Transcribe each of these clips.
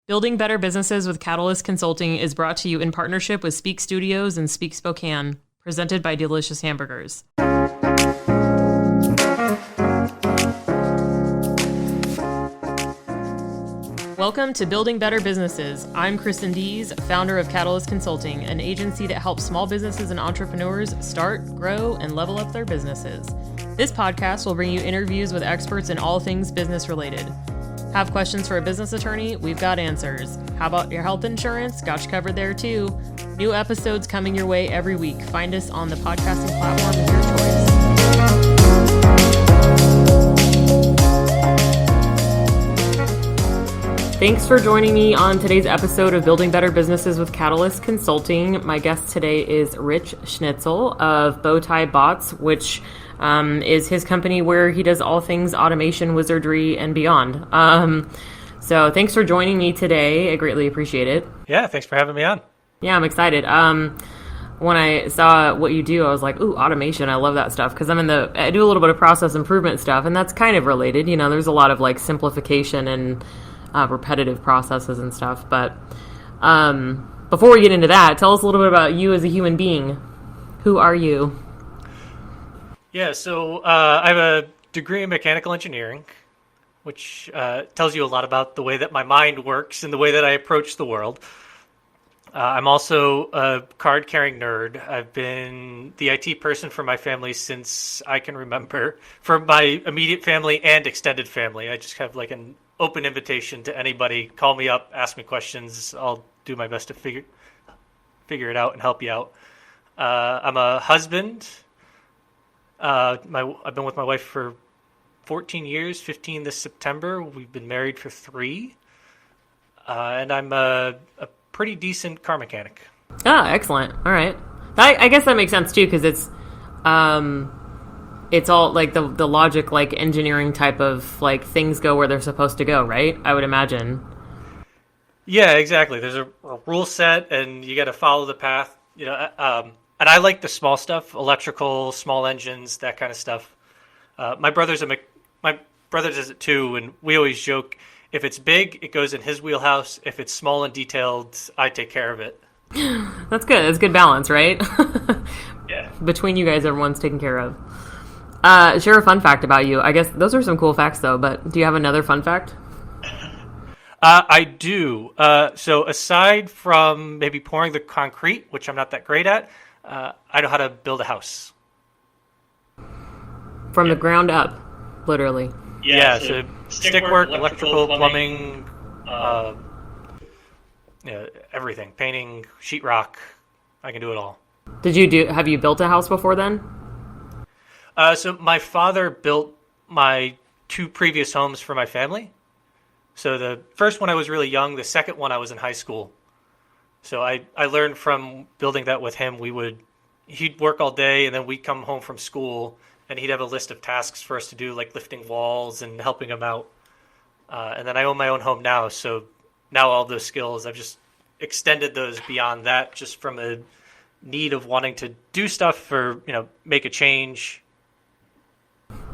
Building Better Businesses with Catalyst Consulting is brought to you in partnership with Speak Studios and Speak Spokane, presented by Delicious Hamburgers. Welcome to Building Better Businesses. I'm Kristen Dees, founder of Catalyst Consulting, an agency that helps small businesses and entrepreneurs start, grow, and level up their businesses. This podcast will bring you interviews with experts in all things business related. Have questions for a business attorney? We've got answers. How about your health insurance? Got you covered there too. New episodes coming your way every week. Find us on the podcasting platform of your choice. Thanks for joining me on today's episode of Building Better Businesses with Catalyst Consulting. My guest today is Rich Schnitzel of Bowtie Bots, which is his company where he does all things automation, wizardry, and beyond. So thanks for joining me today. I greatly appreciate it. Yeah, thanks for having me on. Yeah, I'm excited. When I saw what you do, I was like, ooh, automation. I love that stuff because I do a little bit of process improvement stuff, and that's kind of related. You know, there's a lot of like simplification and repetitive processes and stuff. But before we get into that, tell us a little bit about you as a human being. Who are you? Yeah, so I have a degree in mechanical engineering, which tells you a lot about the way that my mind works and the way that I approach the world. I'm also a card-carrying nerd. I've been the IT person for my family since I can remember, for my immediate family and extended family. I just have like an open invitation to anybody. Call me up, ask me questions. I'll do my best to figure it out and help you out. I'm a husband. I've been with my wife for 14 years, 15 this September. We've been married for 3. And I'm a pretty decent car mechanic. Ah, excellent. All right. I guess that makes sense too, because it's all like the logic, like engineering type of like things go where they're supposed to go, right? I would imagine. Yeah, exactly. There's a rule set and you got to follow the path, you know, and I like the small stuff, electrical, small engines, that kind of stuff. My brother does it too, and we always joke, if it's big, it goes in his wheelhouse. If it's small and detailed, I take care of it. That's good. That's good balance, right? Yeah. Between you guys, everyone's taken care of. Share a fun fact about you. I guess those are some cool facts, though, but do you have another fun fact? I do. So aside from maybe pouring the concrete, which I'm not that great at, I know how to build a house. From the ground up, literally. Yeah, so stickwork, electrical, plumbing, everything. Painting, sheetrock. I can do it all. Have you built a house before then? So my father built my 2 previous homes for my family. So the first one I was really young, the second one I was in high school. So I learned from building that with him. He'd work all day and then we'd come home from school and he'd have a list of tasks for us to do, like lifting walls and helping him out. And then I own my own home now. So now all those skills, I've just extended those beyond that, just from a need of wanting to do stuff or, make a change.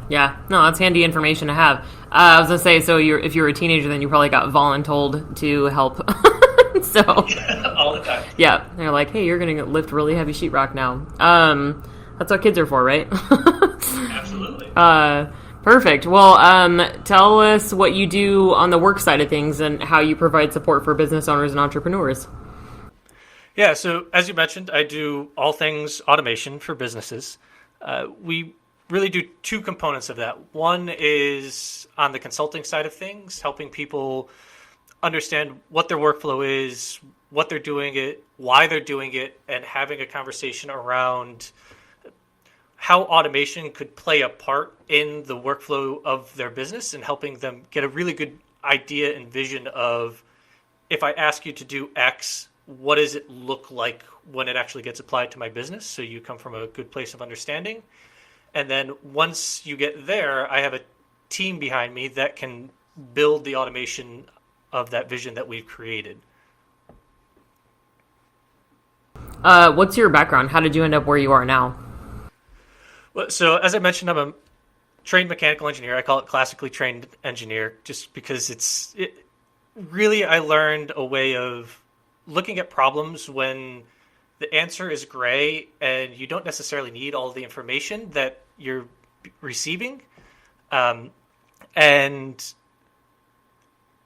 Yeah, no, that's handy information to have. I was going to say, so if you were a teenager, then you probably got voluntold to help. So all the time. Yeah, they're like, hey, you're going to lift really heavy sheetrock now. That's what kids are for, right? Absolutely. Perfect. Well, tell us what you do on the work side of things and how you provide support for business owners and entrepreneurs. Yeah, so as you mentioned, I do all things automation for businesses. We really do 2 components of that. One is on the consulting side of things, helping people understand what their workflow is, what they're doing it, why they're doing it, and having a conversation around how automation could play a part in the workflow of their business and helping them get a really good idea and vision of, if I ask you to do X, what does it look like when it actually gets applied to my business? So you come from a good place of understanding. And then once you get there, I have a team behind me that can build the automation of that vision that we've created. What's your background? How did you end up where you are now? Well, so as I mentioned, I'm a trained mechanical engineer. I call it classically trained engineer just because really I learned a way of looking at problems when the answer is gray and you don't necessarily need all the information that you're receiving. And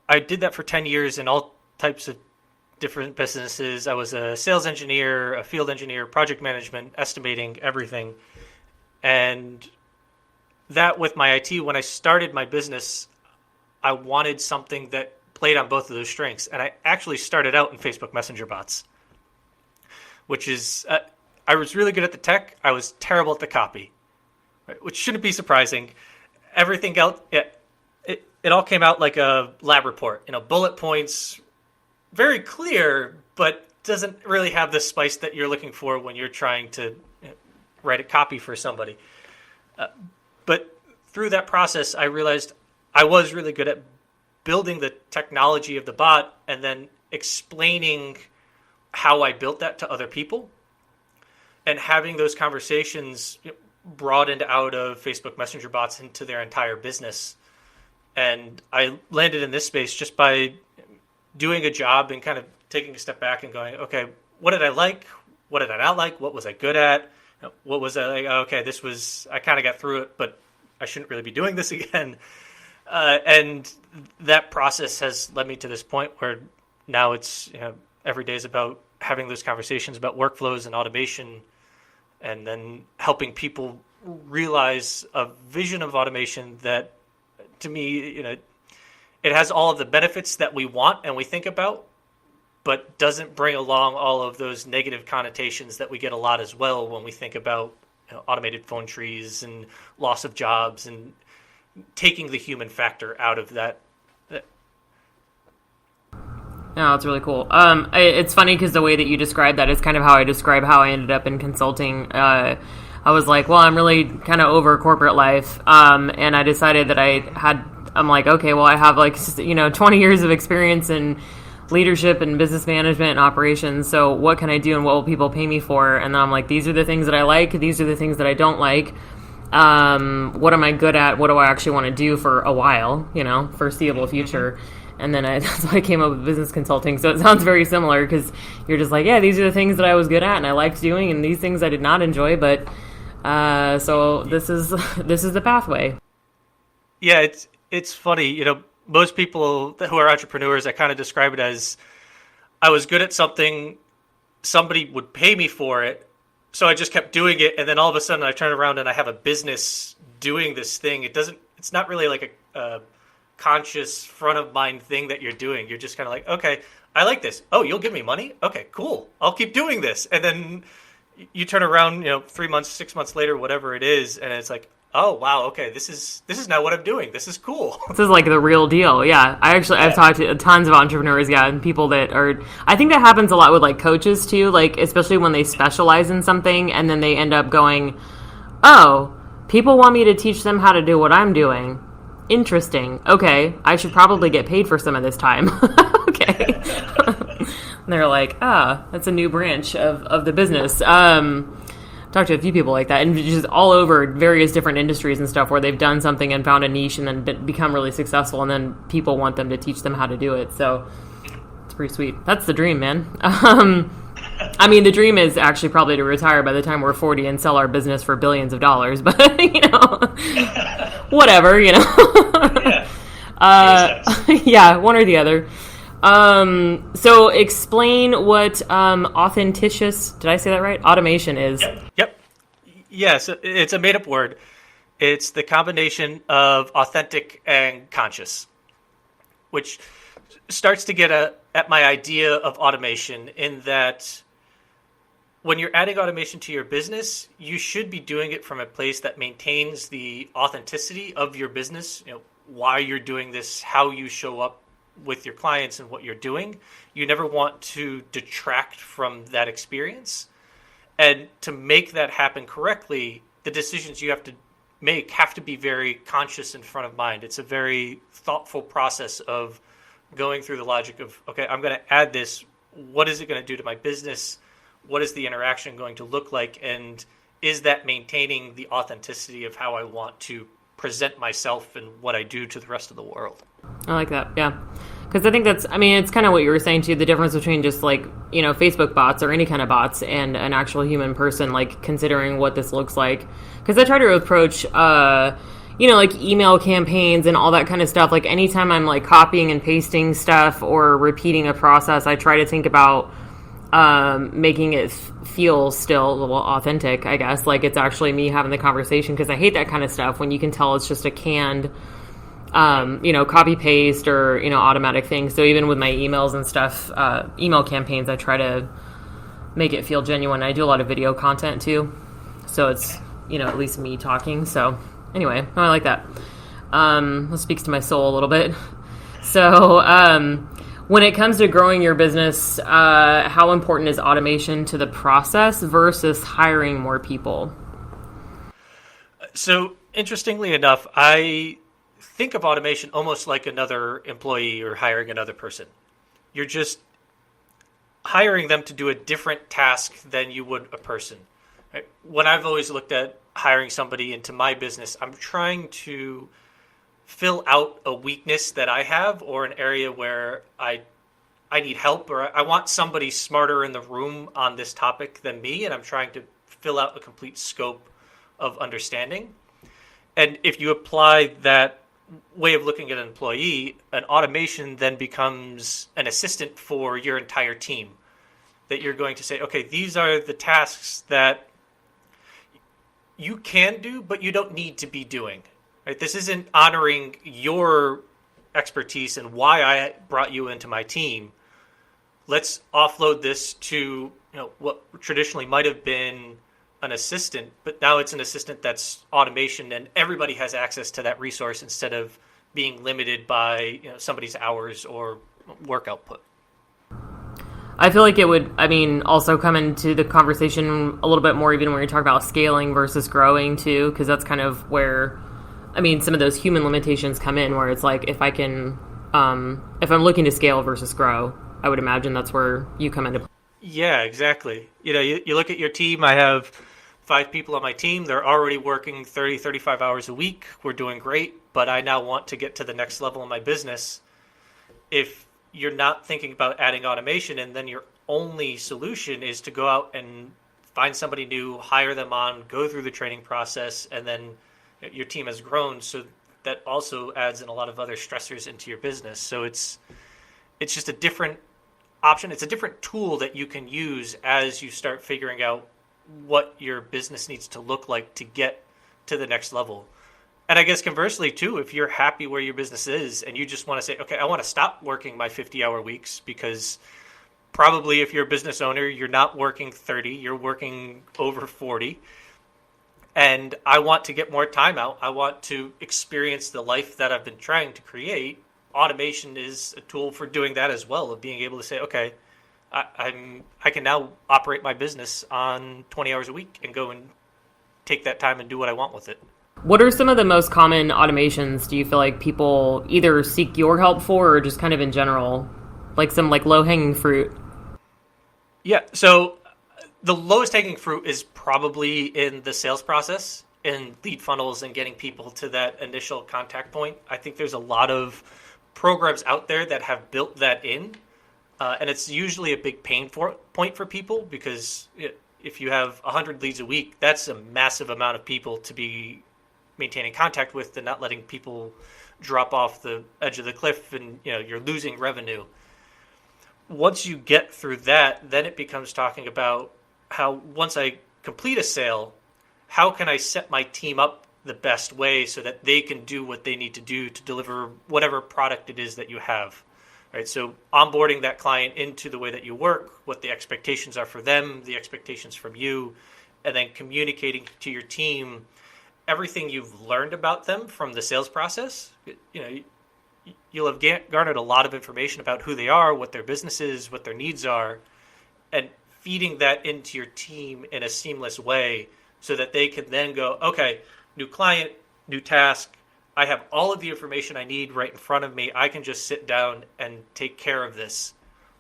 I did that for 10 years in all types of different businesses. I was a sales engineer, a field engineer, project management, estimating, everything. And that with my IT, when I started my business, I wanted something that played on both of those strengths. And I actually started out in Facebook Messenger bots, which is, I was really good at the tech. I was terrible at the copy, right? Which shouldn't be surprising. Everything else, it all came out like a lab report, bullet points, very clear, but doesn't really have the spice that you're looking for when you're trying to write a copy for somebody. But through that process, I realized I was really good at building the technology of the bot and then explaining how I built that to other people and having those conversations broadened out of Facebook Messenger bots into their entire business. And I landed in this space just by doing a job and kind of taking a step back and going, okay, what did I like? What did I not like? What was I good at? What was I like? Okay, I kind of got through it, but I shouldn't really be doing this again. And that process has led me to this point where now it's, every day is about having those conversations about workflows and automation, and then helping people realize a vision of automation that, to me, it has all of the benefits that we want and we think about, but doesn't bring along all of those negative connotations that we get a lot as well when we think about automated phone trees and loss of jobs and taking the human factor out of that. No, it's really cool. It's funny because the way that you describe that is kind of how I describe how I ended up in consulting. I was like, well, I'm really kind of over corporate life. And I decided that I'm like, okay, well, I have 20 years of experience in leadership and business management and operations. So what can I do and what will people pay me for? And then I'm like, these are the things that I like. These are the things that I don't like. What am I good at? What do I actually want to do for a while, foreseeable future? And then that's why I came up with business consulting. So it sounds very similar because you're just like, yeah, these are the things that I was good at and I liked doing, and these things I did not enjoy. But so this is the pathway. Yeah, it's funny. Most people who are entrepreneurs, I kind of describe it as I was good at something, somebody would pay me for it, so I just kept doing it, and then all of a sudden I turn around and I have a business doing this thing. It's not really like a conscious front of mind thing that you're doing. You're just kind of like, okay, I like this. Oh, you'll give me money? Okay, cool. I'll keep doing this. And then you turn around, 3 months, 6 months later, whatever it is, and it's like, oh wow, okay, this is now what I'm doing. This is cool. This is like the real deal. Yeah, I've talked to tons of entrepreneurs, and people that are. I think that happens a lot with like coaches too, like especially when they specialize in something and then they end up going, oh, people want me to teach them how to do what I'm doing. Interesting. Okay, I should probably get paid for some of this time. Okay. And they're like, that's a new branch of the business. Talked to a few people like that, and just all over various different industries and stuff where they've done something and found a niche and then become really successful, and then people want them to teach them how to do it. So it's pretty sweet. That's the dream, man. The dream is actually probably to retire by the time we're 40 and sell our business for billions of dollars, but whatever, Yeah. Yeah, one or the other. So explain what authentious, did I say that right? Automation is. Yep. Yes, it's a made-up word. It's the combination of authentic and conscious, which starts to get at my idea of automation in that when you're adding automation to your business, you should be doing it from a place that maintains the authenticity of your business, why you're doing this, how you show up with your clients and what you're doing. You never want to detract from that experience. And to make that happen correctly, the decisions you have to make have to be very conscious and front of mind. It's a very thoughtful process of going through the logic of, okay, I'm going to add this. What is it going to do to my business? What is the interaction going to look like? And is that maintaining the authenticity of how I want to present myself and what I do to the rest of the world? I like that. Yeah. Because I think it's kind of what you were saying too, the difference between just like, Facebook bots or any kind of bots and an actual human person, like considering what this looks like. Because I try to approach, like email campaigns and all that kind of stuff. Like anytime I'm like copying and pasting stuff or repeating a process, I try to think about making it feel still a little authentic, I guess. Like it's actually me having the conversation, because I hate that kind of stuff when you can tell it's just a canned copy paste or, automatic thing. So even with my emails and stuff, email campaigns, I try to make it feel genuine. I do a lot of video content too. So it's, at least me talking. So anyway, I like that. It speaks to my soul a little bit. So, when it comes to growing your business, how important is automation to the process versus hiring more people? So interestingly enough, I think of automation almost like another employee or hiring another person. You're just hiring them to do a different task than you would a person. Right? When I've always looked at hiring somebody into my business, I'm trying to fill out a weakness that I have, or an area where I need help, or I want somebody smarter in the room on this topic than me, and I'm trying to fill out a complete scope of understanding. And if you apply that way of looking at an employee, an automation then becomes an assistant for your entire team. That you're going to say, okay, these are the tasks that you can do, but you don't need to be doing. Right? This isn't honoring your expertise and why I brought you into my team. Let's offload this to what traditionally might have been an assistant, but now it's an assistant that's automation, and everybody has access to that resource instead of being limited by somebody's hours or work output. I feel like it would, also come into the conversation a little bit more even when you're talking about scaling versus growing too, because that's kind of where, some of those human limitations come in, where it's like if I can, if I'm looking to scale versus grow, I would imagine that's where you come into play. Yeah, exactly. You look at your team. I have 5 people on my team. They're already working 30, 35 hours a week. We're doing great, but I now want to get to the next level in my business. If you're not thinking about adding automation, and then your only solution is to go out and find somebody new, hire them on, go through the training process, and then your team has grown. So that also adds in a lot of other stressors into your business. So it's just a different option. It's a different tool that you can use as you start figuring out what your business needs to look like to get to the next level. And I guess conversely too, if you're happy where your business is and you just want to say, okay, I want to stop working my 50-hour weeks, because probably if you're a business owner, you're not working 30, you're working over 40. And I want to get more time out. I want to experience the life that I've been trying to create. Automation is a tool for doing that as well, of being able to say, okay, I can now operate my business on 20 hours a week and go and take that time and do what I want with it. What are some of the most common automations do you feel like people either seek your help for, or just kind of in general, like some like low-hanging fruit? Yeah, so the lowest hanging fruit is probably in the sales process, in lead funnels and getting people to that initial contact point. I think there's a lot of programs out there that have built that in, and it's usually a big pain point for people, because if you have 100 leads a week, that's a massive amount of people to be maintaining contact with and not letting people drop off the edge of the cliff, and you're losing revenue. Once you get through that, then it becomes talking about how, once I complete a sale, how can I set my team up the best way so that they can do what they need to do to deliver whatever product it is that you have. Right? So onboarding that client into the way that you work, what the expectations are for them, the expectations from you, and then communicating to your team everything you've learned about them from the sales process. You'll have garnered a lot of information about who they are, what their business is, what their needs are, and feeding that into your team in a seamless way so that they can then go, okay, new client, new task. I have all of the information I need right in front of me. I can just sit down and take care of this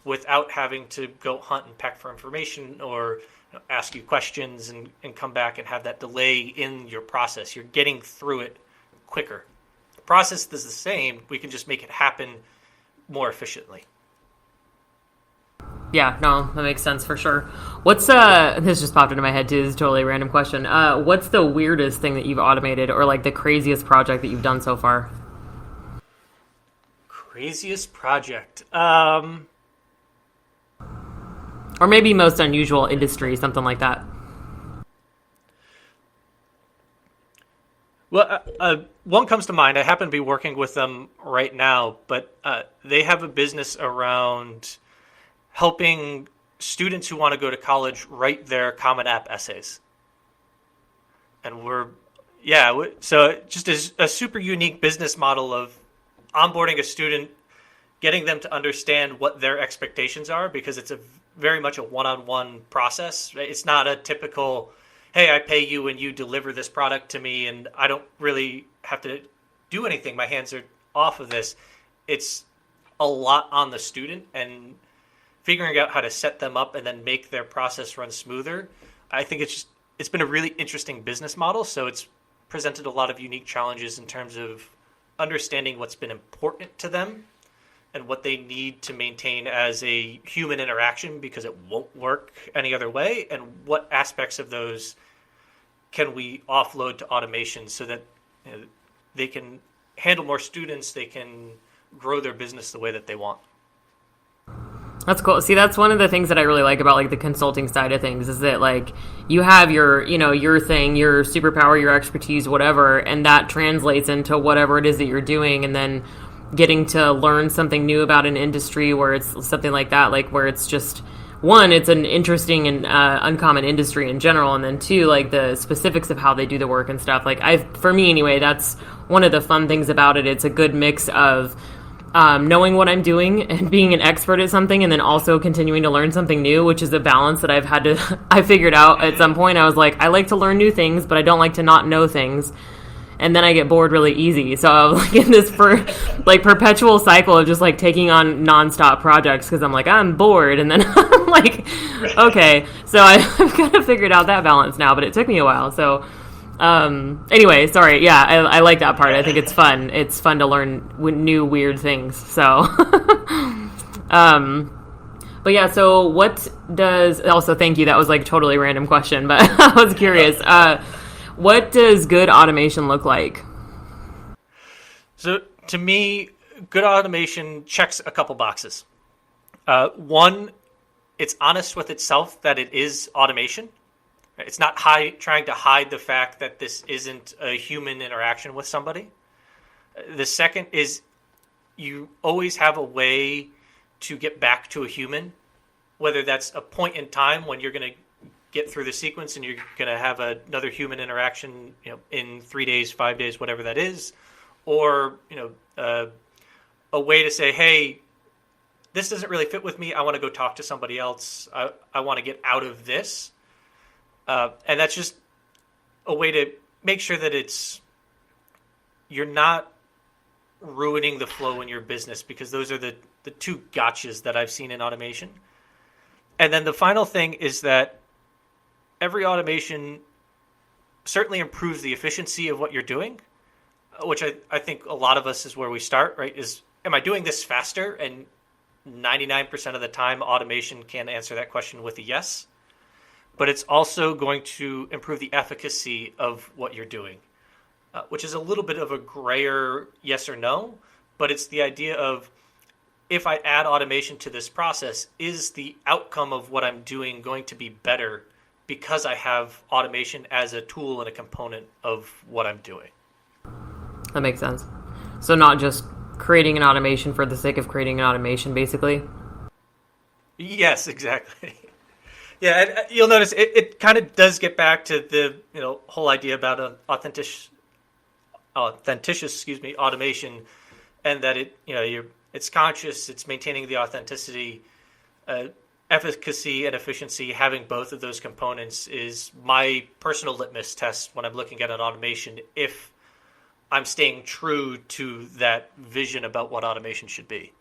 without having to go hunt and peck for information or ask you questions and come back and have that delay in your process. You're getting through it quicker. The process is the same. We can just make it happen more efficiently. Yeah, no, that makes sense for sure. What's this just popped into my head too, this is a totally random question. What's the weirdest thing that you've automated, or like the craziest project that you've done so far? Craziest project. Or maybe most unusual industry, something like that. Well, one comes to mind. I happen to be working with them right now, but they have a business around helping students who want to go to college write their Common App essays. And so just a super unique business model of onboarding a student, getting them to understand what their expectations are, because it's very much a one-on-one process. Right? It's not a typical, hey, I pay you and you deliver this product to me and I don't really have to do anything. My hands are off of this. It's a lot on the student, and figuring out how to set them up and then make their process run smoother. I think it's been a really interesting business model. So it's presented a lot of unique challenges in terms of understanding what's been important to them and what they need to maintain as a human interaction, because it won't work any other way, and what aspects of those can we offload to automation so that they can handle more students, they can grow their business the way that they want. That's cool. See, that's one of the things that I really like about like the consulting side of things, is that like you have your, your thing, your superpower, your expertise, whatever, and that translates into whatever it is that you're doing. And then getting to learn something new about an industry where it's something like that, like where it's just, one, it's an interesting and uncommon industry in general. And then two, like the specifics of how they do the work and stuff. Like for me anyway, that's one of the fun things about it. It's a good mix of knowing what I'm doing and being an expert at something, and then also continuing to learn something new, which is a balance that I figured out at some point. I was like, I like to learn new things, but I don't like to not know things. And then I get bored really easy. So I was like in this perpetual cycle of just like taking on nonstop projects because I'm like, I'm bored. And then I'm like, okay. So I've kind of figured out that balance now, but it took me a while. So anyway, sorry. Yeah, I like that part. I think it's fun. It's fun to learn new weird things. So, but yeah, so also thank you. That was like a totally random question, but I was curious. What does good automation look like? So to me, good automation checks a couple boxes. One, it's honest with itself that it is automation. It's not trying to hide the fact that this isn't a human interaction with somebody. The second is you always have a way to get back to a human, whether that's a point in time when you're going to get through the sequence and you're going to have another human interaction, in 3 days, 5 days, whatever that is, or, a way to say, hey, this doesn't really fit with me. I want to go talk to somebody else. I want to get out of this. And that's just a way to make sure that you're not ruining the flow in your business, because those are the two gotchas that I've seen in automation. And then the final thing is that every automation certainly improves the efficiency of what you're doing, which I think a lot of us is where we start, right? Am I doing this faster? And 99% of the time, automation can answer that question with a yes. But it's also going to improve the efficacy of what you're doing, which is a little bit of a grayer yes or no. But it's the idea of, if I add automation to this process, is the outcome of what I'm doing going to be better because I have automation as a tool and a component of what I'm doing? That makes sense. So not just creating an automation for the sake of creating an automation, basically? Yes, exactly. Yeah, and you'll notice it kind of does get back to the whole idea about authentious automation, and that it's conscious, it's maintaining the authenticity, efficacy and efficiency. Having both of those components is my personal litmus test when I'm looking at an automation, if I'm staying true to that vision about what automation should be.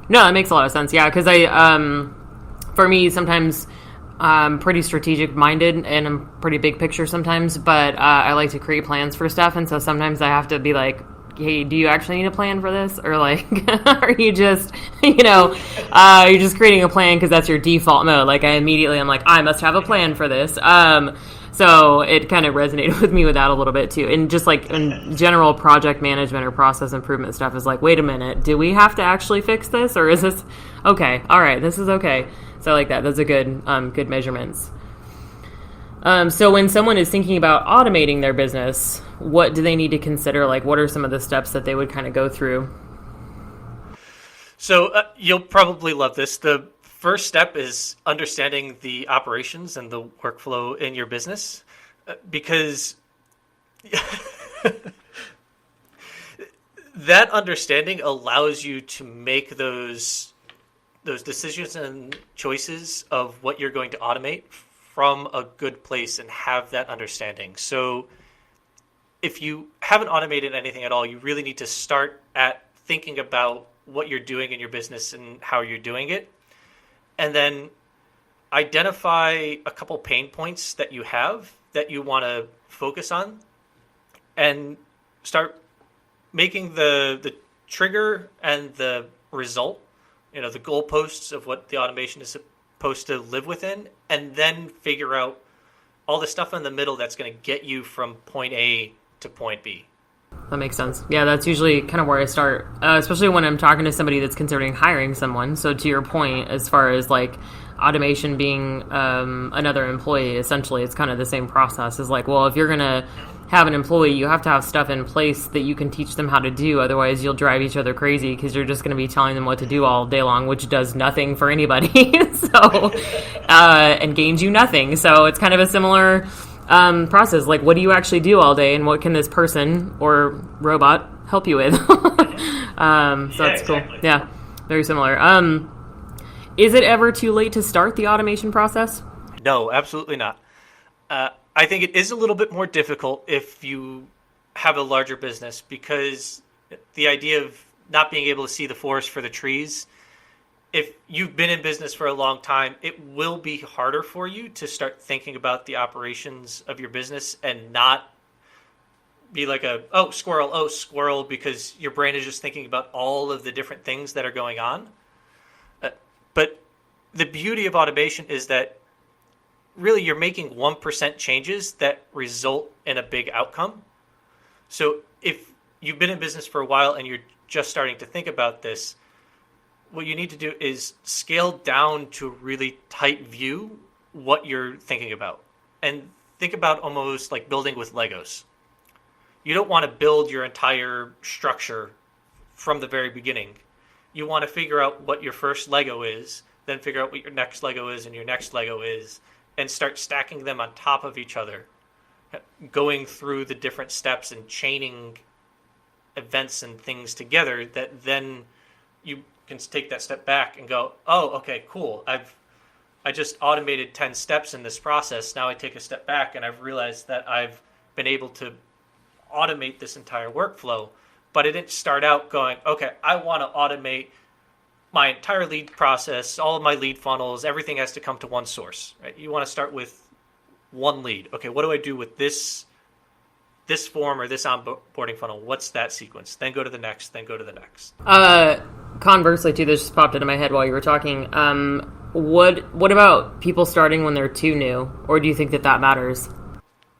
No, that makes a lot of sense. Yeah, because for me, sometimes I'm pretty strategic minded and I'm pretty big picture sometimes, but I like to create plans for stuff. And so sometimes I have to be like, hey, do you actually need a plan for this? Or like, are you just, you're just creating a plan because that's your default mode. Like I'm like, I must have a plan for this. So it kind of resonated with me with that a little bit too. And just like in general project management or process improvement stuff is like, wait a minute, do we have to actually fix this? Or is this okay? All right, this is okay. So I like that. Those are good measurements. So when someone is thinking about automating their business, what do they need to consider? Like, what are some of the steps that they would kind of go through? So you'll probably love this. The first step is understanding the operations and the workflow in your business, because that understanding allows you to make those decisions and choices of what you're going to automate from a good place and have that understanding. So if you haven't automated anything at all, you really need to start at thinking about what you're doing in your business and how you're doing it. And then identify a couple pain points that you have that you want to focus on, and start making the trigger and the result, the goalposts of what the automation is supposed to live within, and then figure out all the stuff in the middle that's going to get you from point A to point B. That makes sense. Yeah, that's usually kind of where I start, especially when I'm talking to somebody that's considering hiring someone. So to your point, as far as like automation being another employee, essentially it's kind of the same process. Is like, well, if you're going to have an employee, you have to have stuff in place that you can teach them how to do. Otherwise, you'll drive each other crazy because you're just going to be telling them what to do all day long, which does nothing for anybody. And gains you nothing. So it's kind of a similar process. Like, what do you actually do all day, and what can this person or robot help you with? That's exactly. Cool. Yeah, very similar. Is it ever too late to start the automation process? No, absolutely not. I think it is a little bit more difficult if you have a larger business, because the idea of not being able to see the forest for the trees, if you've been in business for a long time, it will be harder for you to start thinking about the operations of your business and not be like oh, squirrel, because your brain is just thinking about all of the different things that are going on. But the beauty of automation is that really you're making 1% changes that result in a big outcome. So if you've been in business for a while and you're just starting to think about this, what you need to do is scale down to a really tight view what you're thinking about. And think about almost like building with Legos. You don't want to build your entire structure from the very beginning. You want to figure out what your first Lego is, then figure out what your next Lego is and your next Lego is, and start stacking them on top of each other, going through the different steps and chaining events and things together, that then you can take that step back and go, oh, okay, cool. I just automated 10 steps in this process. Now I take a step back and I've realized that I've been able to automate this entire workflow. But I didn't start out going, okay, I want to automate my entire lead process, all of my lead funnels, everything has to come to one source, right? You want to start with one lead. Okay, what do I do with this form or this onboarding funnel? What's that sequence? Then go to the next, then go to the next. Conversely, too, this just popped into my head while you were talking. What about people starting when they're too new? Or do you think that matters?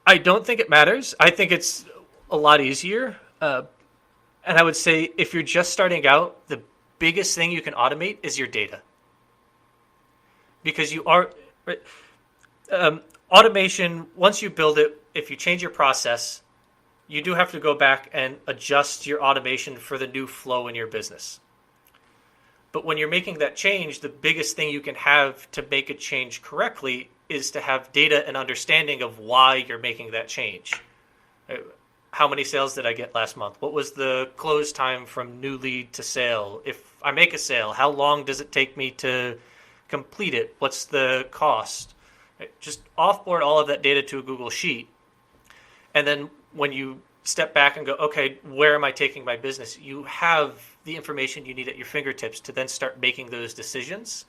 I don't think it matters. I think it's a lot easier. And I would say if you're just starting out, the biggest thing you can automate is your data. Because you are... automation, once you build it, if you change your process, you do have to go back and adjust your automation for the new flow in your business. But when you're making that change, the biggest thing you can have to make a change correctly is to have data and understanding of why you're making that change. How many sales did I get last month? What was the close time from new lead to sale? If I make a sale, how long does it take me to complete it? What's the cost? Just offboard all of that data to a Google Sheet. And then when you step back and go, okay, where am I taking my business? You have the information you need at your fingertips to then start making those decisions.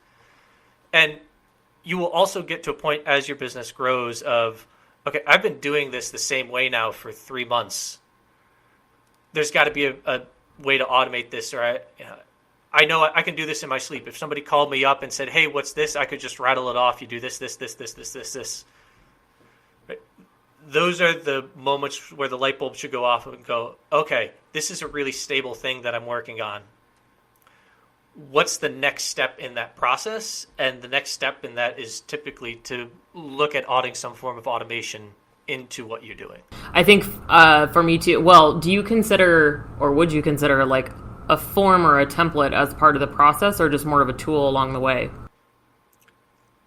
And you will also get to a point as your business grows of, okay, I've been doing this the same way now for 3 months. there's got to be a way to automate this, or I know I can do this in my sleep. If somebody called me up and said, hey, what's this? I could just rattle it off. You do this, this, this, this, this, this, this. Right? Those are the moments where the light bulb should go off and go, okay, this is a really stable thing that I'm working on. What's the next step in that process? And the next step in that is typically to look at adding some form of automation into what you're doing. I think for me too, well, do you consider, or would you consider like a form or a template as part of the process, or just more of a tool along the way?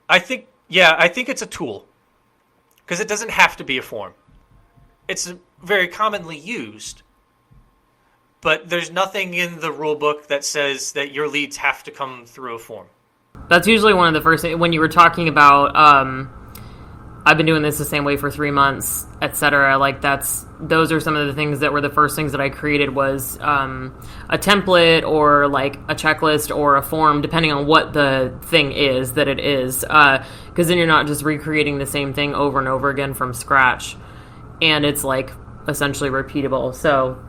I think it's a tool, because it doesn't have to be a form. It's very commonly used, but there's nothing in the rule book that says that your leads have to come through a form. That's usually one of the first things when you were talking about, I've been doing this the same way for 3 months, etc. Like those are some of the things that were the first things that I created was a template or like a checklist or a form, depending on what the thing is that it is. Because then you're not just recreating the same thing over and over again from scratch. And it's like essentially repeatable. So,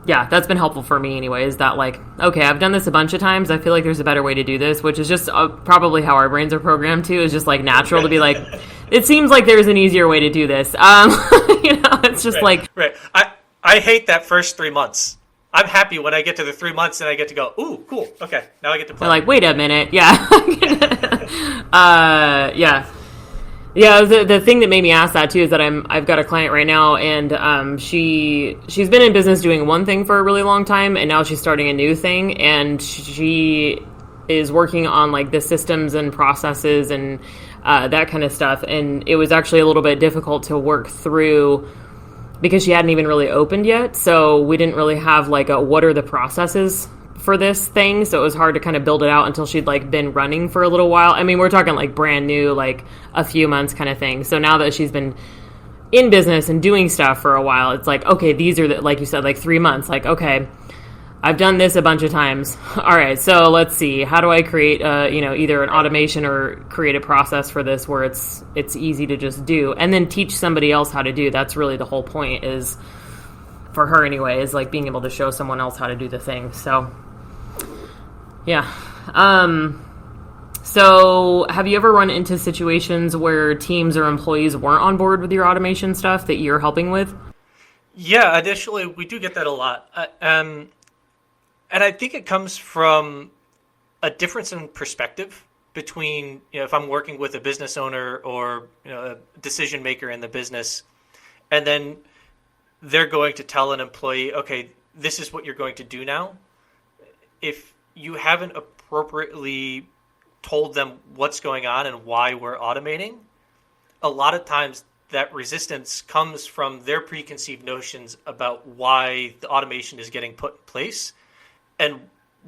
yeah, that's been helpful for me anyway, is that like, okay, I've done this a bunch of times. I feel like there's a better way to do this, which is just probably how our brains are programmed too, is just like natural to be like, it seems like there's an easier way to do this. It's just Right. I hate that first 3 months. I'm happy when I get to the 3 months and I get to go, ooh, cool. Okay. Now I get to play. Like, wait a minute. Yeah. Yeah. Yeah, the thing that made me ask that too is that I've got a client right now, and she's been in business doing one thing for a really long time, and now she's starting a new thing, and she is working on like the systems and processes and that kind of stuff, and it was actually a little bit difficult to work through because she hadn't even really opened yet, so we didn't really have like what are the processes for this thing, so it was hard to kind of build it out until she'd like been running for a little while. I mean, we're talking like brand new, like a few months kind of thing. So now that she's been in business and doing stuff for a while, it's like, okay, these are like you said, like 3 months, like, okay, I've done this a bunch of times. All right, so let's see, how do I create either an automation or create a process for this where it's easy to just do, and then teach somebody else how to do. That's really the whole point, is for her anyway, is like being able to show someone else how to do the thing. So yeah. So have you ever run into situations where teams or employees weren't on board with your automation stuff that you're helping with? Yeah, additionally, we do get that a lot. And I think it comes from a difference in perspective between, if I'm working with a business owner or, a decision maker in the business, and then they're going to tell an employee, okay, this is what you're going to do now. If you haven't appropriately told them what's going on and why we're automating, a lot of times that resistance comes from their preconceived notions about why the automation is getting put in place and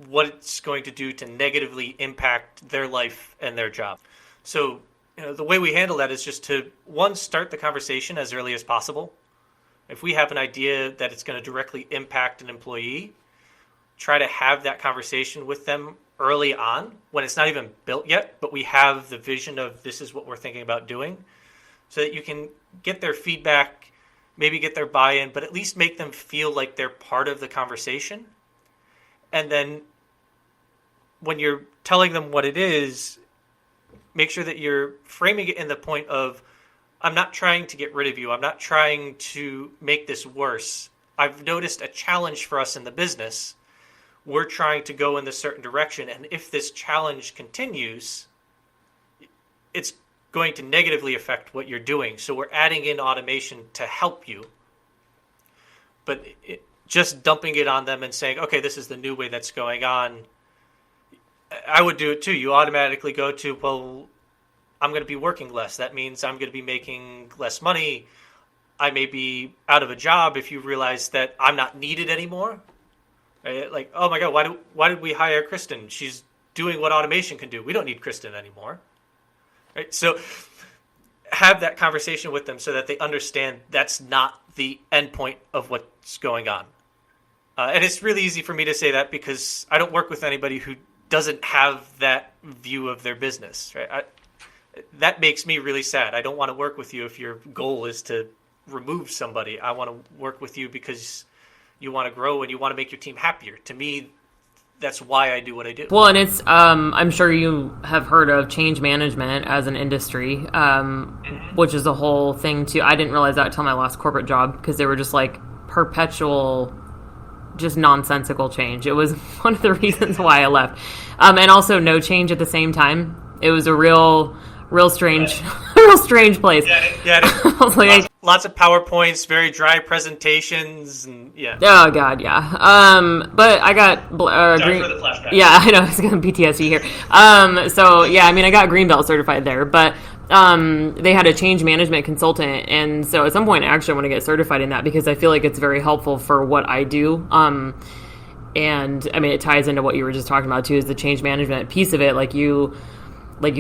what it's going to do to negatively impact their life and their job. So, the way we handle that is just to, one, start the conversation as early as possible. If we have an idea that it's going to directly impact an employee, try to have that conversation with them early on when it's not even built yet, but we have the vision of this is what we're thinking about doing, so that you can get their feedback, maybe get their buy-in, but at least make them feel like they're part of the conversation. And then when you're telling them what it is, make sure that you're framing it in the point of, I'm not trying to get rid of you. I'm not trying to make this worse. I've noticed a challenge for us in the business. We're trying to go in this certain direction, and if this challenge continues, it's going to negatively affect what you're doing. So we're adding in automation to help you. But just dumping it on them and saying, okay, this is the new way that's going on, I would do it too. You automatically go to, well, I'm going to be working less. That means I'm going to be making less money. I may be out of a job if you realize that I'm not needed anymore. Right? Like, oh my God, why did we hire Kristen? She's doing what automation can do. We don't need Kristen anymore. Right? So have that conversation with them so that they understand that's not the end point of what's going on. And it's really easy for me to say that because I don't work with anybody who doesn't have that view of their business. Right? That makes me really sad. I don't want to work with you if your goal is to remove somebody. I want to work with you because you want to grow and you want to make your team happier. To me, that's why I do what I do. Well, and it's, I'm sure you have heard of change management as an industry, which is a whole thing too. I didn't realize that until my last corporate job, because they were just like perpetual, just nonsensical change. It was one of the reasons why I left. And also no change at the same time. It was a real strange, real strange place. Yeah. I was like, lots of PowerPoints, very dry presentations, and yeah. Oh God, yeah. But I got green. For the flashback. Yeah, I know, it's gonna PTSD here. So yeah, I mean, I got green belt certified there, but they had a change management consultant, and so at some point, I actually want to get certified in that because I feel like it's very helpful for what I do. And I mean, it ties into what you were just talking about too, is the change management piece of it. Like you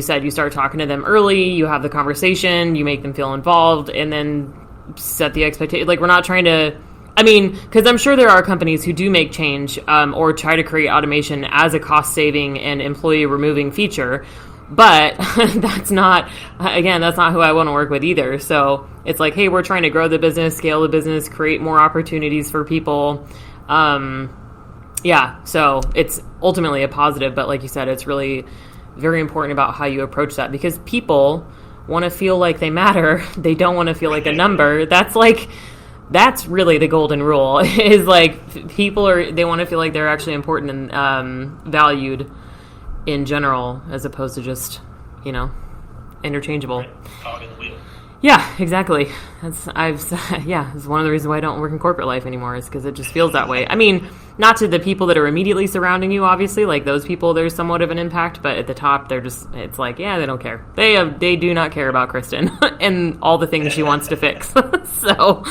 said, you start talking to them early, you have the conversation, you make them feel involved, and then set the expectation. Like, we're not trying to, I mean, because I'm sure there are companies who do make change or try to create automation as a cost-saving and employee-removing feature, but that's not who I want to work with either. So it's like, hey, we're trying to grow the business, scale the business, create more opportunities for people. Yeah, so it's ultimately a positive, but like you said, it's really very important about how you approach that, because people want to feel like they matter. They don't want to feel like a number. That's really the golden rule, is like they want to feel like they're actually important and valued in general, as opposed to just, interchangeable. Right. Cog in the wheel. Yeah, exactly. It's one of the reasons why I don't work in corporate life anymore, is because it just feels that way. I mean, not to the people that are immediately surrounding you, obviously, like those people, there's somewhat of an impact, but at the top, it's like, yeah, they don't care. They do not care about Kristen and all the things she wants to fix. So,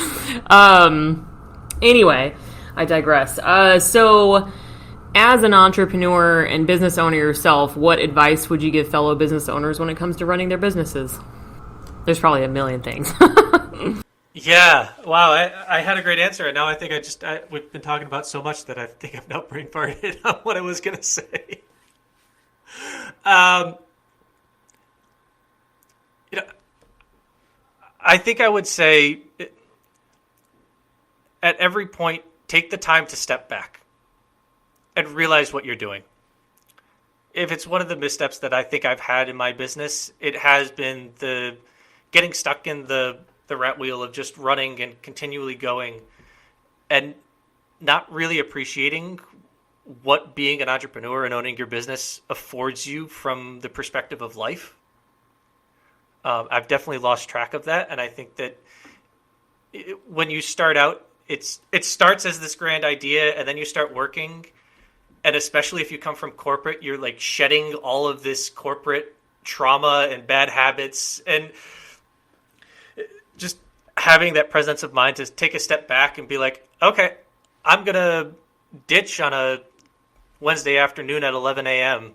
anyway, I digress. So, as an entrepreneur and business owner yourself, what advice would you give fellow business owners when it comes to running their businesses? There's probably a million things. Yeah. Wow. I had a great answer, and now I think we've been talking about so much that I think I've now brain farted on what I was going to say. I think I would say at every point, take the time to step back and realize what you're doing. If it's one of the missteps that I think I've had in my business, it has been the getting stuck in the rat wheel of just running and continually going and not really appreciating what being an entrepreneur and owning your business affords you from the perspective of life. I've definitely lost track of that. And I think that when you start out, it starts as this grand idea, and then you start working. And especially if you come from corporate, you're like shedding all of this corporate trauma and bad habits, and just having that presence of mind to take a step back and be like, okay, I'm going to ditch on a Wednesday afternoon at 11 a.m.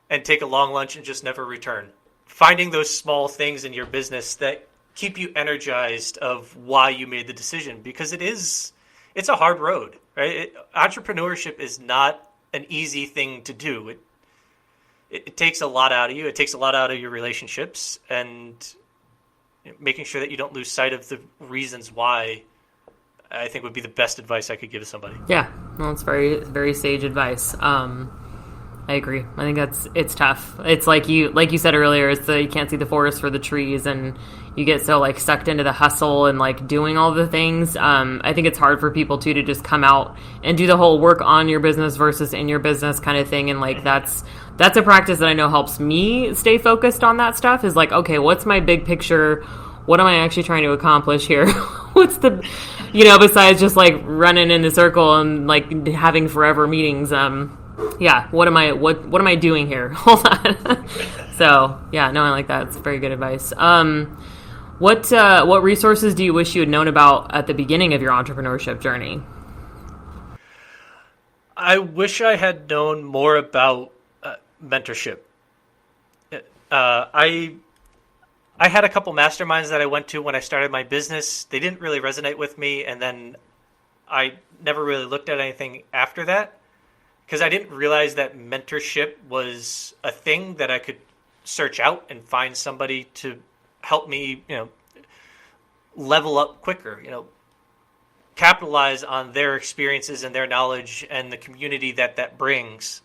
and take a long lunch and just never return. Finding those small things in your business that keep you energized of why you made the decision, because it's a hard road, right? Entrepreneurship is not an easy thing to do. It takes a lot out of you. It takes a lot out of your relationships, and making sure that you don't lose sight of the reasons why, I think, would be the best advice I could give to somebody. Yeah, well, it's very, very sage advice. I agree. I think it's tough. It's like you said earlier, you can't see the forest for the trees, and you get so like sucked into the hustle and like doing all the things. I think it's hard for people too to just come out and do the whole work on your business versus in your business kind of thing. And like that's a practice that I know helps me stay focused on that stuff, is like, okay, what's my big picture? What am I actually trying to accomplish here? What's the, besides just like running in a circle and like having forever meetings, what am I doing here? Hold on. So, yeah, no, I like that. It's very good advice. What resources do you wish you had known about at the beginning of your entrepreneurship journey? I wish I had known more about mentorship. I had a couple masterminds that I went to when I started my business. They didn't really resonate with me, and then I never really looked at anything after that, because I didn't realize that mentorship was a thing that I could search out and find somebody to help me, level up quicker, capitalize on their experiences and their knowledge and the community that brings.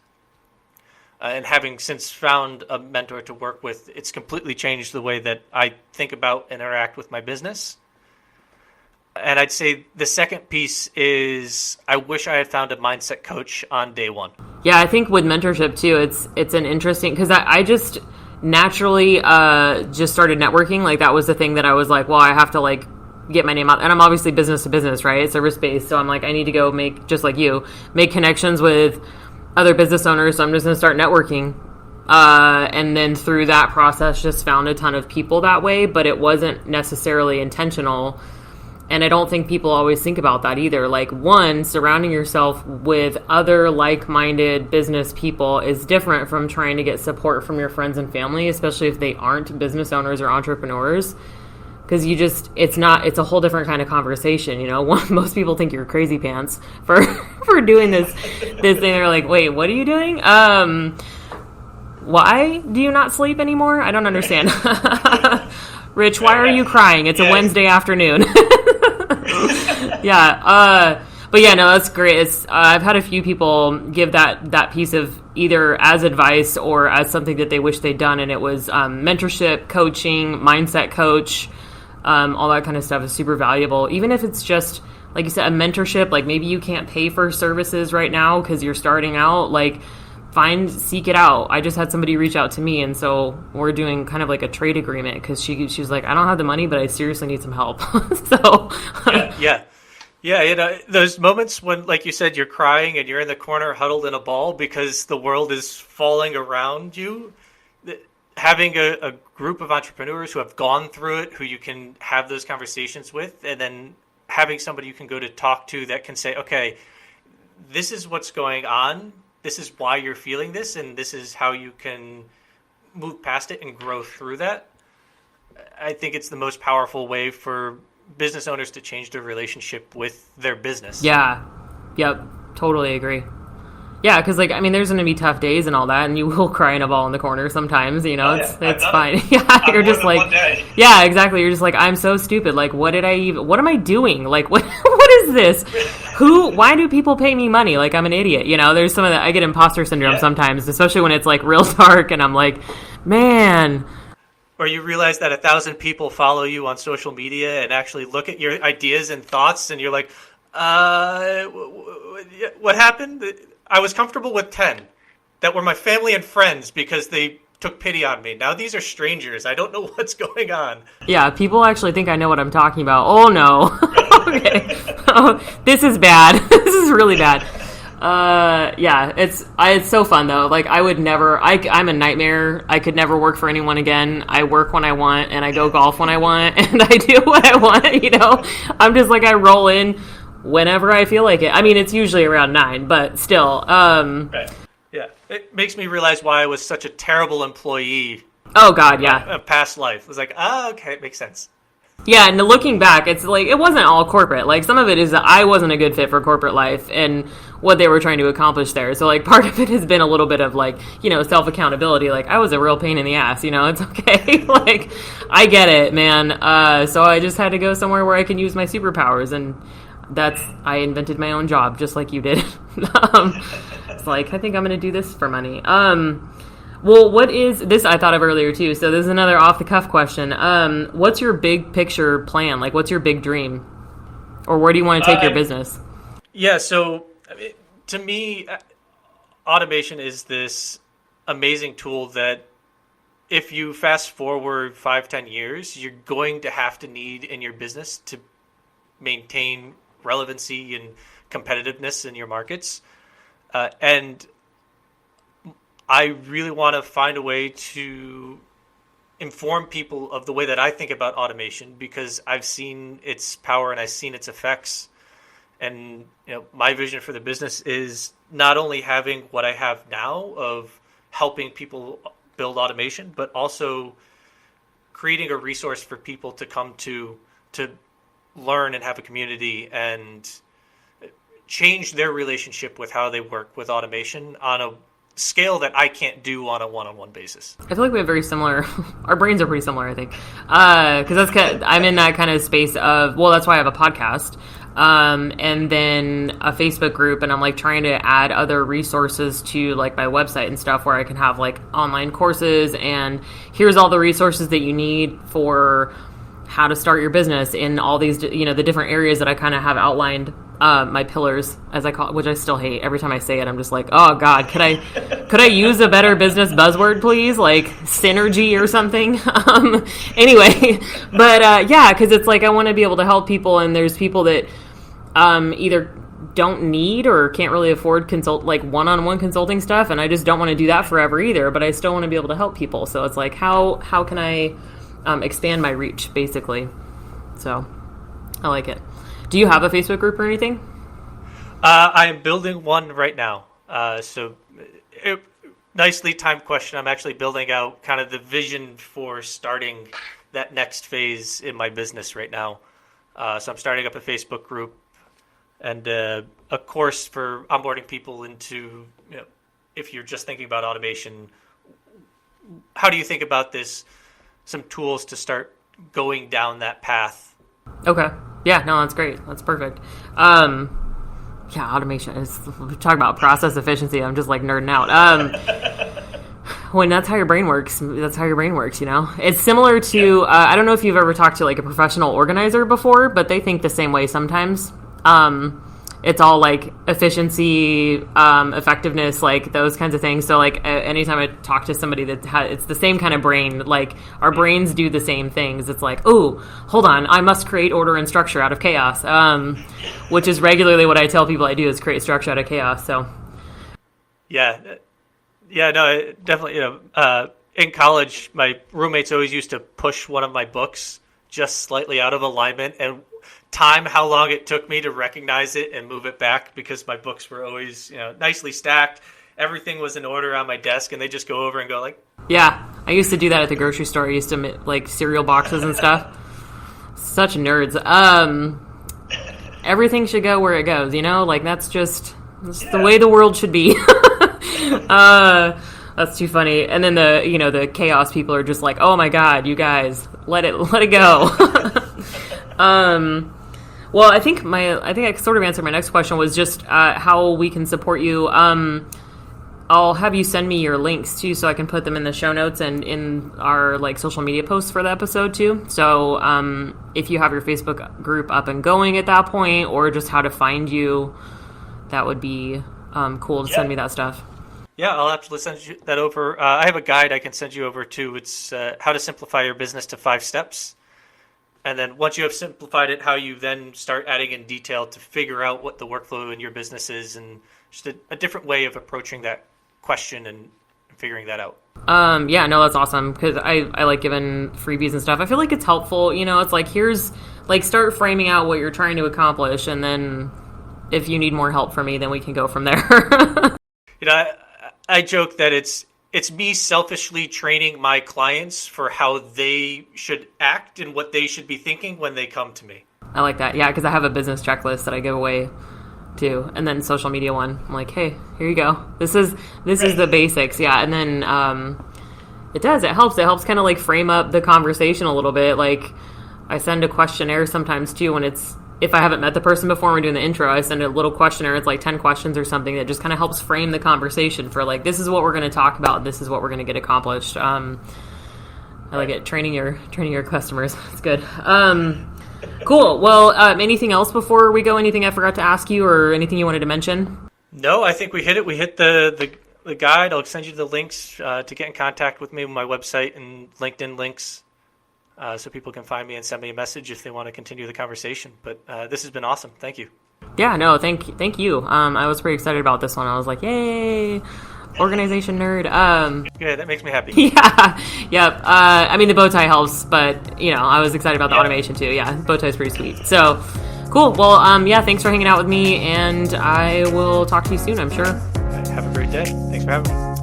And having since found a mentor to work with, it's completely changed the way that I think about and interact with my business. And I'd say the second piece is I wish I had found a mindset coach on day one. Yeah, I think with mentorship too, it's an interesting, because I just naturally just started networking. Like that was the thing that I was like, well, I have to like get my name out. And I'm obviously business to business, right? It's service-based. So I'm like, I need to go just like you, make connections with other business owners. So I'm just going to start networking. And then through that process, just found a ton of people that way, but it wasn't necessarily intentional. And I don't think people always think about that either. Like, one, surrounding yourself with other like-minded business people is different from trying to get support from your friends and family, especially if they aren't business owners or entrepreneurs. Because it's a whole different kind of conversation, Most people think you're crazy pants for doing this thing. They're like, wait, what are you doing? Why do you not sleep anymore? I don't understand. Rich, why are you crying? It's a Wednesday afternoon. Yeah. But yeah, no, that's great. I've had a few people give that piece of either as advice or as something that they wish they'd done. And it was mentorship, coaching, mindset coach, all that kind of stuff is super valuable. Even if it's just, like you said, a mentorship, like maybe you can't pay for services right now because you're starting out, like seek it out. I just had somebody reach out to me, and so we're doing kind of like a trade agreement because she was like, I don't have the money, but I seriously need some help. So yeah, those moments when, like you said, you're crying and you're in the corner huddled in a ball because the world is falling around you. Having a group of entrepreneurs who have gone through it, who you can have those conversations with, and then having somebody you can go to talk to that can say, okay, this is what's going on. This is why you're feeling this, and this is how you can move past it and grow through that. I think it's the most powerful way for business owners to change their relationship with their business. Yeah. Yep. Totally agree. Yeah, because there's going to be tough days and all that, and you will cry in a ball in the corner sometimes. It's fine. Yeah, you're just like, yeah, exactly. You're just like, I'm so stupid. Like, what am I doing? Like, what is this? Why do people pay me money? Like, I'm an idiot. There's some of that. I get imposter syndrome sometimes, especially when it's like real dark, and I'm like, man. Or you realize that 1,000 people follow you on social media and actually look at your ideas and thoughts, and you're like, what happened? I was comfortable with 10 that were my family and friends because they took pity on me. Now these are strangers. I don't know what's going on. Yeah, people actually think I know what I'm talking about. Oh, no. Okay. Oh, this is bad. This is really bad. Yeah, it's so fun, though. Like, I would never... I'm a nightmare. I could never work for anyone again. I work when I want, and I go golf when I want, and I do what I want, I'm just like, I roll in whenever I feel like it. I mean, it's usually around 9, but still. Right. Yeah. It makes me realize why I was such a terrible employee. Oh, God, yeah. A past life. It was like, okay, it makes sense. Yeah, and looking back, it's like, it wasn't all corporate. Like, some of it is that I wasn't a good fit for corporate life and what they were trying to accomplish there. So, like, part of it has been a little bit of, like, self-accountability. Like, I was a real pain in the ass, it's okay. Like, I get it, man. So I just had to go somewhere where I can use my superpowers, and I invented my own job, just like you did. It's like, I think I'm going to do this for money. Well, what is this? I thought of earlier too. So this is another off the cuff question. What's your big picture plan? Like, what's your big dream, or where do you want to take your business? Yeah. So to me, automation is this amazing tool that if you fast forward 5-10 years, you're going to have to need in your business to maintain relevancy and competitiveness in your markets. And I really want to find a way to inform people of the way that I think about automation, because I've seen its power and I've seen its effects. And my vision for the business is not only having what I have now of helping people build automation, but also creating a resource for people to come to learn and have a community and change their relationship with how they work with automation on a scale that I can't do on a one-on-one basis. I feel like we have very similar, our brains are pretty similar, I think. Because I'm in that kind of space of, well, that's why I have a podcast. And then a Facebook group, and I'm like trying to add other resources to like my website and stuff where I can have like online courses, and here's all the resources that you need for how to start your business in all these, the different areas that I kind of have outlined, my pillars, as I call it, which I still hate. Every time I say it, I'm just like, oh God, could I use a better business buzzword, please? Like synergy or something. Anyway, but yeah, because it's like I want to be able to help people, and there's people that either don't need or can't really afford one-on-one consulting stuff, and I just don't want to do that forever either, but I still want to be able to help people. So it's like, how can I expand my reach, basically? So I like it. Do you have a Facebook group or anything? I am building one right now. Nicely timed question. I'm actually building out kind of the vision for starting that next phase in my business right now. So I'm starting up a Facebook group and a course for onboarding people into, if you're just thinking about automation, how do you think about this? Some tools to start going down that path. Okay. Yeah, no, that's great. That's perfect. Yeah, automation is, we talk about process efficiency. I'm just like nerding out. When that's how your brain works, It's similar to, I don't know if you've ever talked to like a professional organizer before, but they think the same way sometimes. It's all like efficiency, effectiveness, like those kinds of things. So like anytime I talk to somebody it's the same kind of brain, like our brains do the same things. It's like, oh, hold on, I must create order and structure out of chaos, which is regularly what I tell people I do, is create structure out of chaos. So yeah, no, definitely. In college, my roommates always used to push one of my books just slightly out of alignment and time how long it took me to recognize it and move it back, because my books were always, nicely stacked. Everything was in order on my desk, and they just go over and go like, yeah, I used to do that at the grocery store. I used to like cereal boxes and stuff. Such nerds. Everything should go where it goes, like that's the way the world should be. That's too funny. And then the chaos people are just like, oh my God, you guys, let it go. Well, I think I sort of answered my next question, was just how we can support you. I'll have you send me your links too, so I can put them in the show notes and in our like social media posts for the episode too. So if you have your Facebook group up and going at that point, or just how to find you, that would be cool to send me that stuff. Yeah, I'll absolutely send you that over. I have a guide I can send you over too. It's how to simplify your business to 5 steps. And then once you have simplified it, how you then start adding in detail to figure out what the workflow in your business is, and just a different way of approaching that question and figuring that out. Yeah, no, that's awesome, because I like giving freebies and stuff. I feel like it's helpful. It's like, here's like, start framing out what you're trying to accomplish, and then if you need more help from me, then we can go from there. I joke that it's me selfishly training my clients for how they should act and what they should be thinking when they come to me. I like that. Yeah, because I have a business checklist that I give away too, and then social media one. I'm like, hey, here you go. This is the basics. Yeah, and then it helps kind of like frame up the conversation a little bit. Like I send a questionnaire sometimes too when if I haven't met the person before and we're doing the intro, I send a little questionnaire. It's like 10 questions or something that just kind of helps frame the conversation for like, this is what we're going to talk about. This is what we're going to get accomplished. I like it. Training your customers. It's good. Cool. Well, anything else before we go? Anything I forgot to ask you, or anything you wanted to mention? No, I think we hit it. We hit the guide. I'll send you the links to get in contact with me, my website and LinkedIn links. So people can find me and send me a message if they want to continue the conversation. But this has been awesome. Thank you. Yeah, no, thank you. I was pretty excited about this one. I was like, yay, organization nerd. Yeah, that makes me happy. Yeah, yep. I mean, the bow tie helps, but I was excited about the automation too. Yeah, bow tie is pretty sweet. So cool. Well, yeah, thanks for hanging out with me, and I will talk to you soon, I'm sure. Have a great day. Thanks for having me.